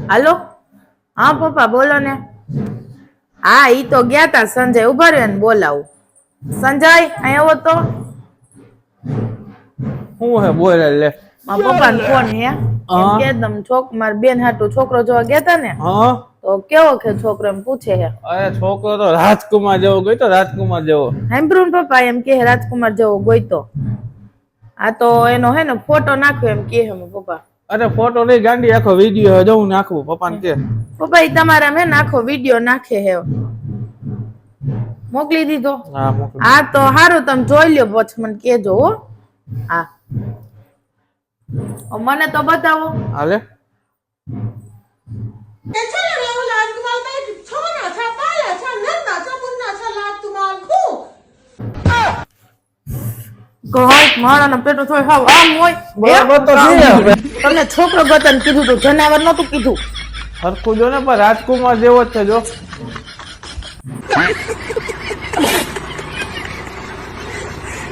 હાલો હા પપ્પા બોલો ને હા ઈ તો ગયા તા સંજય ઉભા રહ્યો ને બોલાવું સંજય અહીં આવો તો હું હે બોલે લે મારા પપ્પાનો ફોન હે એમ કે દમ માર બેન હાટુ છોકરો જોવા ગયા તા ને હા તો કેવો કે છોકરો એમ પૂછે હે અરે છોકરો તો રાજકુમાર જેવો ગયો તો રાજકુમાર જેવો સાંભળ્યું ને પપ્પા એમ કે રાજકુમાર જેવો ગોઈતો આ તો એનો હે ને ફોટો નાખ્યો એમ કે હે પપ્પા અરે ફોટો નહીં ગાંડી આખો વિડીયો જવું નાખવું પપ્પાને કે પપ્પા ઈ તમારા મેં આખો વિડીયો નાખે હે મોકલી દીધો હા મોકલી હા તો હારું તમે જોઈ લ્યો પછી મને કેજો હો હા મને તો બતાવો હાલે મારા પેટો થોડો હાવ આમ હોય બરાબર તો છે તમને છોકરો ગતન કીધું તું જનાવર નતું કીધું હરખું જો ને પણ રાજકુમાર જેવો જ છે જો